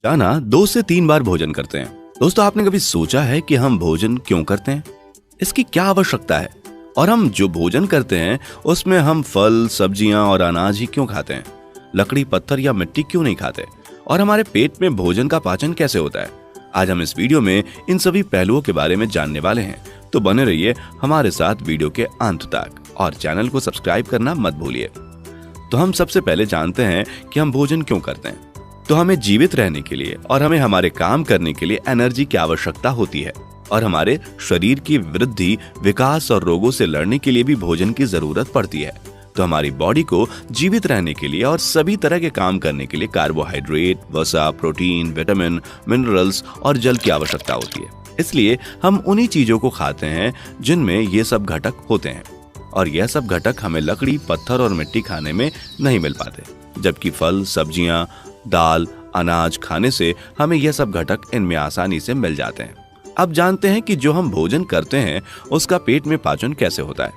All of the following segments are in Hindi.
रोजाना 2 से 3 बार भोजन करते हैं। दोस्तों, आपने कभी सोचा है कि हम भोजन क्यों करते हैं? इसकी क्या आवश्यकता है? और हम जो भोजन करते हैं उसमें हम फल, सब्जियां और अनाज ही क्यों खाते हैं? लकड़ी, पत्थर या मिट्टी क्यों नहीं खाते? और हमारे पेट में भोजन का पाचन कैसे होता है? आज हम इस वीडियो में इन सभी पहलुओं के बारे में जानने वाले हैं, तो बने रहिए हमारे साथ वीडियो के अंत तक और चैनल को सब्सक्राइब करना मत भूलिए। तो हम सबसे पहले जानते हैं कि हम भोजन क्यों करते हैं। तो हमें जीवित रहने के लिए और हमें हमारे काम करने के लिए एनर्जी की आवश्यकता होती है, और हमारे शरीर की वृद्धि, विकास और रोगों से लड़ने के लिए भी भोजन की जरूरत पड़ती है। तो हमारी बॉडी को जीवित रहने के लिए और सभी तरह के काम करने के लिए कार्बोहाइड्रेट, वसा, प्रोटीन, विटामिन, मिनरल्स और जल की आवश्यकता होती है। इसलिए हम उन्हीं चीजों को खाते हैं जिनमें ये सब घटक होते हैं, और यह सब घटक हमें लकड़ी, पत्थर और मिट्टी खाने में नहीं मिल पाते। जबकि फल, सब्जियां, दाल, अनाज खाने से हमें यह सब घटक इनमें आसानी से मिल जाते हैं। अब जानते हैं कि जो हम भोजन करते हैं उसका पेट में पाचन कैसे होता है।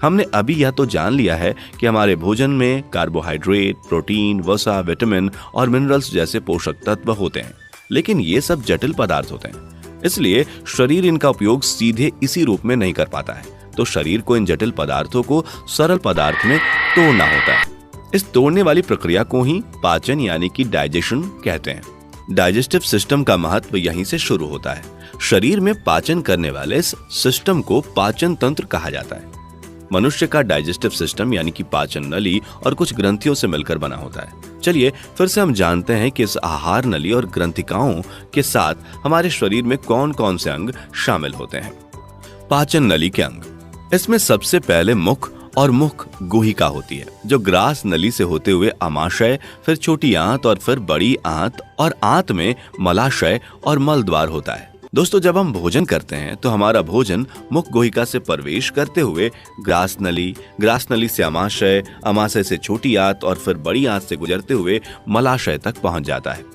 हमने अभी यह तो जान लिया है कि हमारे भोजन में कार्बोहाइड्रेट, प्रोटीन, वसा, विटामिन और मिनरल्स जैसे पोषक तत्व होते हैं, लेकिन ये सब जटिल पदार्थ होते हैं, इसलिए शरीर इनका उपयोग सीधे इसी रूप में नहीं कर पाता है। तो शरीर को इन जटिल पदार्थों को सरल पदार्थ में तोड़ना होता है। इस तोड़ने वाली प्रक्रिया को ही पाचन यानी कि डाइजेशन कहते हैं। डाइजेस्टिव सिस्टम का महत्व यहीं से शुरू होता है। शरीर में पाचन करने वाले इस सिस्टम को पाचन तंत्र कहा जाता है। मनुष्य का डाइजेस्टिव सिस्टम यानी कि पाचन नली और कुछ ग्रंथियों से मिलकर बना होता है। चलिए फिर से हम जानते हैं कि इस आहार नली और ग्रंथिकाओं के साथ हमारे शरीर में कौन कौन से अंग शामिल होते हैं। पाचन नली के अंग, इसमें सबसे पहले मुख और मुख गुहिका होती है, जो ग्रास नली से होते हुए आमाशय, फिर छोटी आंत और फिर बड़ी आंत, और आंत में मलाशय और मल द्वार होता है। दोस्तों, जब हम भोजन करते हैं तो हमारा भोजन मुख गुहिका से प्रवेश करते हुए ग्रास नली से आमाशय, आमाशय से छोटी आंत और फिर बड़ी आंत से गुजरते हुए मलाशय तक पहुंच जाता है।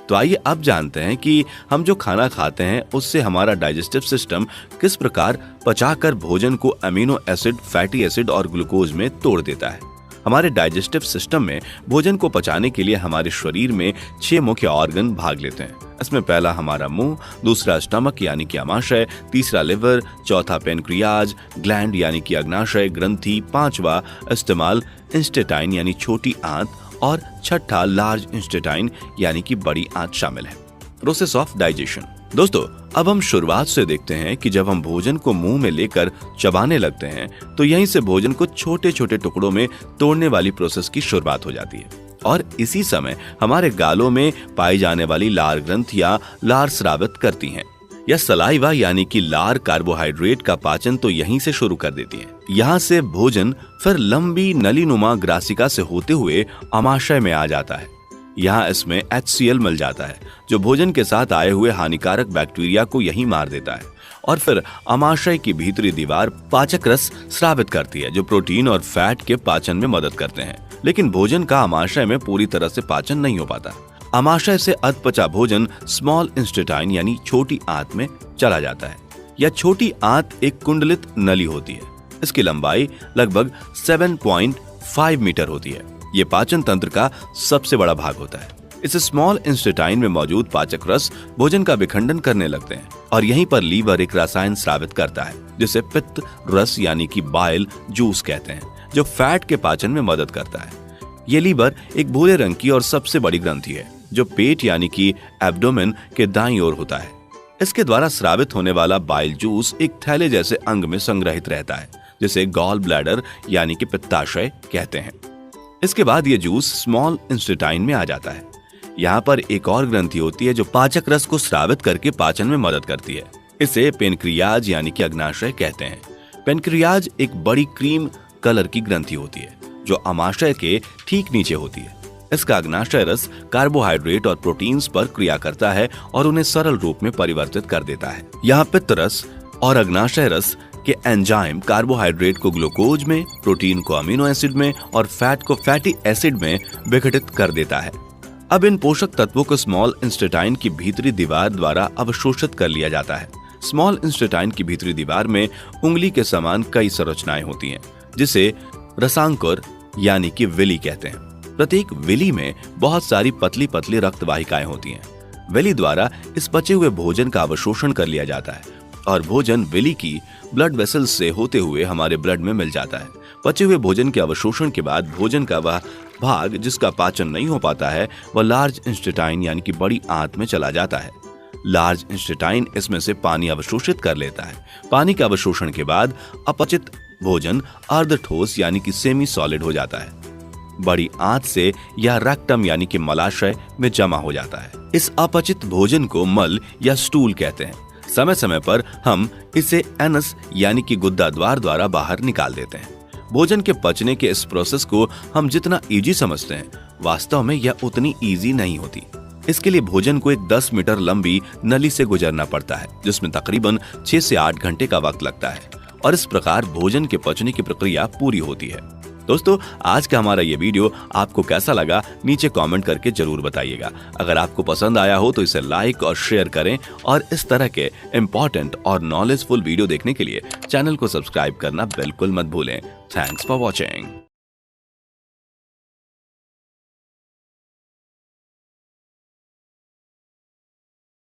तो आइए अब जानते हैं कि हम जो खाना खाते हैं उससे हमारा डाइजेस्टिव सिस्टम किस प्रकार पचाकर भोजन को अमीनो एसिड, फैटी एसिड और ग्लूकोज में तोड़ देता है। हमारे डाइजेस्टिव सिस्टम में भोजन को पचाने के लिए हमारे शरीर में 6 मुख्य ऑर्गन भाग लेते हैं। इसमें पहला हमारा मुंह, दूसरा स्टमक यानी कि आमाशय, तीसरा लिवर, चौथा पेनक्रियाज ग्लैंड यानी कि अग्नाशय ग्रंथि, पांचवा इस्तेमाल इंस्टेटाइन यानी छोटी आंत, और छठा लार्ज इंस्टेटाइन यानी कि बड़ी आंत शामिल है। Process of digestion. दोस्तों, अब हम शुरुआत से देखते हैं कि जब हम भोजन को मुंह में लेकर चबाने लगते हैं तो यहीं से भोजन को छोटे छोटे टुकड़ों में तोड़ने वाली प्रोसेस की शुरुआत हो जाती है, और इसी समय हमारे गालों में पाई जाने वाली लार ग्रंथियां लार स्रावित करती हैं। यह सलाइवा यानी कि लार कार्बोहाइड्रेट का पाचन तो यहीं से शुरू कर देती है। यहाँ से भोजन फिर लंबी नलीनुमा ग्रासिका से होते हुए आमाशय में आ जाता है। यहाँ इसमें HCl मिल जाता है, जो भोजन के साथ आए हुए हानिकारक बैक्टीरिया को यहीं मार देता है, और फिर आमाशय की भीतरी दीवार पाचक रस स्रावित करती है, जो प्रोटीन और फैट के पाचन में मदद करते हैं। लेकिन भोजन का आमाशय में पूरी तरह से पाचन नहीं हो पाता। आमाशय से अधपचा भोजन स्मॉल इंस्टेटाइन यानी छोटी आंत में चला जाता है। यह छोटी आंत एक कुंडलित नली होती है। इसकी लंबाई लगभग 7.5 मीटर होती है। ये पाचन तंत्र का सबसे बड़ा भाग होता है। इस स्मॉल इंस्टेटाइन में मौजूद पाचक रस भोजन का विखंडन करने लगते हैं, और यहीं पर लीवर एक रसायन स्रावित करता है जिसे पित्त रस यानी कि बाइल जूस कहते हैं, जो फैट के पाचन में मदद करता है। ये लीवर एक भूरे रंग की और सबसे बड़ी ग्रंथि है, जो पेट यानी कि एब्डोमेन के दाईं ओर होता है। इसके द्वारा स्रावित होने वाला बाइल जूस एक थैले जैसे अंग में संग्रहित रहता है, जिसे गॉल ब्लैडर यानी कि पित्ताशय कहते हैं। इसके बाद ये जूस स्मॉल इंस्टेटाइन में आ जाता है। यहाँ पर एक और ग्रंथि होती है जो पाचक रस को स्रावित करके पाचन में मदद करती है। इसे पेनक्रियाज यानी कि अग्नाशय कहते हैं। पेनक्रियाज एक बड़ी क्रीम कलर की ग्रंथि होती है जो आमाशय के ठीक नीचे होती है। इसका अग्नाशय रस कार्बोहाइड्रेट और प्रोटीन्स पर क्रिया करता है और उन्हें सरल रूप में परिवर्तित कर देता है। यहाँ पित्त रस और अग्नाशय रस के एंजाइम कार्बोहाइड्रेट को ग्लूकोज में, प्रोटीन को अमीनो एसिड में और फैट को फैटी एसिड में विघटित कर देता है। अब इन पोषक तत्वों को स्मॉल इंस्टेटाइन की भीतरी दीवार द्वारा अवशोषित कर लिया जाता है। स्मॉल इंस्टेटाइन की भीतरी दीवार में उंगली के समान कई संरचनाएं होती हैं, जिसे रसांकुर यानी कि विली कहते हैं। प्रत्येक विली में बहुत सारी पतली पतली रक्त वाहिकाएं होती हैं। विली द्वारा इस पचे हुए भोजन का अवशोषण कर लिया जाता है और भोजन विली की ब्लड वेसल्स से होते हुए हमारे ब्लड में मिल जाता है। पचे हुए भोजन के अवशोषण के बाद भोजन का वह भाग जिसका पाचन नहीं हो पाता है वह लार्ज इंटेस्टाइन यानी कि बड़ी आंत में चला जाता है। लार्ज इंटेस्टाइन इसमें से पानी अवशोषित कर लेता है। पानी के अवशोषण के बाद अपचित भोजन अर्ध ठोस यानी कि सेमी सॉलिड हो जाता है। बड़ी आंत से यह रेक्टम यानी कि मलाशय में जमा हो जाता है। इस अपचित भोजन को मल या स्टूल कहते हैं। समय समय पर हम इसे एनस यानी कि गुद्दा द्वार द्वारा बाहर निकाल देते हैं। भोजन के पचने के इस प्रोसेस को हम जितना इजी समझते हैं वास्तव में यह उतनी इजी नहीं होती। इसके लिए भोजन को एक 10 मीटर लंबी नली से गुजरना पड़ता है जिसमें तकरीबन 6 से 8 घंटे का वक्त लगता है और इस प्रकार भोजन के पचने की प्रक्रिया पूरी होती है। दोस्तों, आज का हमारा ये वीडियो आपको कैसा लगा नीचे कमेंट करके जरूर बताइएगा। अगर आपको पसंद आया हो तो इसे लाइक और शेयर करें और इस तरह के इम्पोर्टेंट और नॉलेजफुल वीडियो देखने के लिए चैनल को सब्सक्राइब करना बिल्कुल मत भूलें। Thanks for watching.